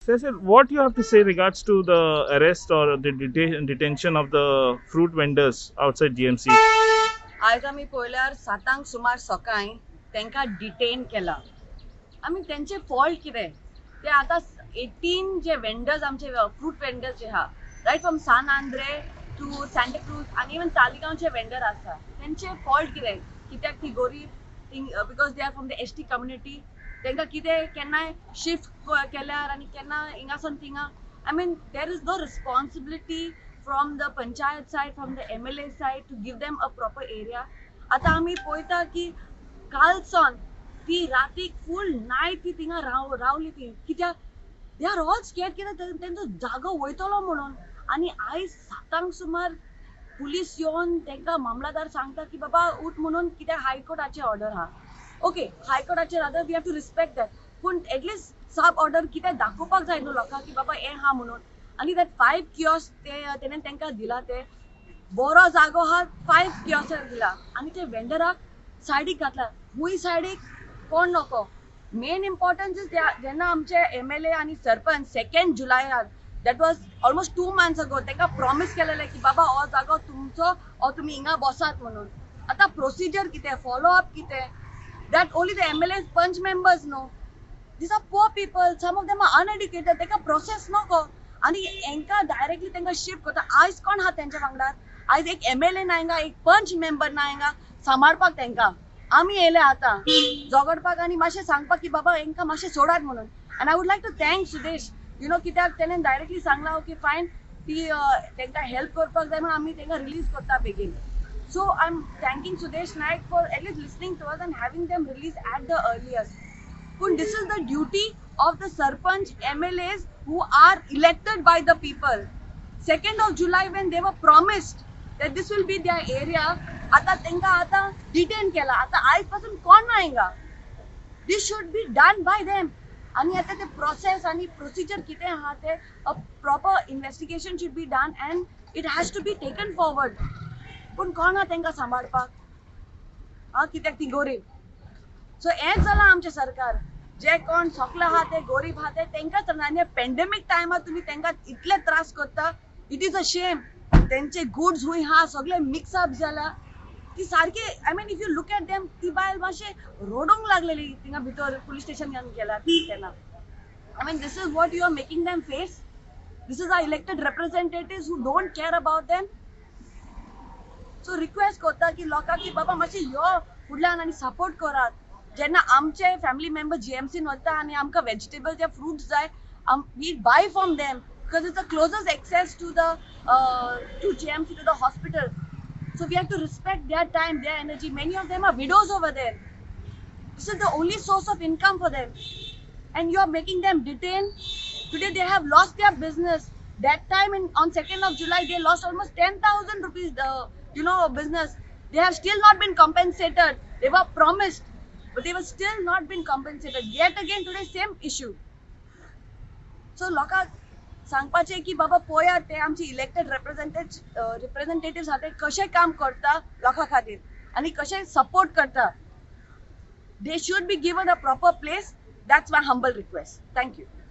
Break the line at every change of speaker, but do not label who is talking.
Cecil, what you have to say regards to the arrest or the detention of the fruit vendors outside GMC?
आज आम्ही पळयल्यार 7 सुमार सकाळीं तांकां detain केला. आमी तेंचे फॉल्ट कितें ते आतां 18 जे वेंडर्स आमचे फ्रूट वेंडर्स जे आहा right from San Andre to Santacruz आनी इवन तालिगांवचे वेंडर आसा तेंचे फॉल्ट कितें कित्याक ती गोरीब because they are from the ST community तांकां कितें केन्नाय शिफ्ट केल्यार आनी केन्ना हिंगासून थिंगा I mean there is no responsibility from the panchayat side, from the MLA side to give them a proper area. आता आम्ही पळयता की कालसन ती रातीक फूल नायट ती थिंगा रावली ती कित्याक दे आर ऑल स्केर्ड कित्याक तेंचो जागो वयतलो म्हणून आनी आयज 7 सुमार पुलीस येवन तांकां मामलादार सांगता की बाबा उठ म्हणून कित्याक हायकोर्टाची ऑर्डर आहा. ओके हायकोर्टाचेर आतां we have to respect that पूण एटलिस्ट सब ऑर्डर कित्याक दाखोवपाक जाय न्हू लोकांक की बाबा हें हा म्हणून आनी दॅट 5 कियोस्क तेणें तांकां दिला ते बरो जागो हा 5 कियोस्क दिला आनी ते वेंडराक सायडीक घातला खूंय सायडीक कोण नको. मेन इम्पॉर्टन्स इज जेन्ना आमचे MLA आनी सरपंच 2 जुलयार that was almost 2 months ago तांकां प्रॉमीस केलेलें की बाबा हो जागो तुमचो हो तुमी हिंगा बसात म्हणून. आतां प्रोसिजर कितें फॉलो अप कितें that only the MLA panch members no these are poor people some of them are uneducated तांकां प्रोसेस नको आनी हांकां डायरेक्टली तांकां शिफ्ट करता. आयज कोण आहा तेंच्या वांगडा आयज एक MLA ना हिंगा एक पंच मेंबर ना हिंगा सांबाळपाक तांकां आमी येयले आतां झगडपाक आनी मातशें सांगपाक की बाबा हांकां मातशें सोडात म्हणून. आनी I would like to thank Sudesh you know कित्याक तेणें डायरेक्टली सांगलां ओके फायन ती तांकां हेल्प करपाक जाय म्हणून आमी तांकां रिलीज करता बेगीन. So I am thanking Sudesh Naik for at least listening to us and having them release at the earliest. But this is the duty of the Sarpanch MLAs who are elected by the people. 2nd of July when they were promised that this will be their area, आता तेंका आता detain केला. आता आजपासून कोण ना हिंगा. This should be done by them. आणि आता ते process आणि procedure किती आहा ते a proper investigation should be done and it has to be taken forward. पण कोण हा तेंका सांभाळपाक? हा कित्याक ती गोरीब. सो हेंच जाला आमचें सरकार जे कोण सोकले आहा ते गोरीब आहा ते तेंकां तर पेंडेमीक टायमार तुमी तेंकां इतले त्रास करता इट इज अ शेम. तेंचे गुड्स हूंय आहा सगळे मिक्स अप जाला ती सारकी I mean if you look at them ती बायल मातशें रोडोंक लागलेली थिंगा भितर पुलीस स्टेशन गेला तेन्ना. I mean this is what you are making them face. This is our elected representatives who don't care about them. So request करता की लोकांक की बाबा मातशें यो फुडल्यान आनी सपोर्ट करात. जेन्ना आमचे फॅमिली मेंबर GMCन वता आनी आमकां वेजिटेबल जे फ्रुट्स जाय we buy from them because it's the closest access to GMC to the hospital. So we have to respect their time their energy. Many of them are widows over there. This is the only source of income for them and you are making them detain. Today they have lost their business. That time on 2nd of July they lost almost 10,000 rupees business. They have still not been compensated. They were promised but they were still not been compensated. Yet again today same issue. So लोकांक सांगपाचें की बाबा पळयात ते आमचे elected रिप्रेझेंटेटिव्स आहा ते कशें काम करता लोकां खातीर आनी कशें सपोर्ट करता. They should be given a proper place. That's my humble request. Thank you.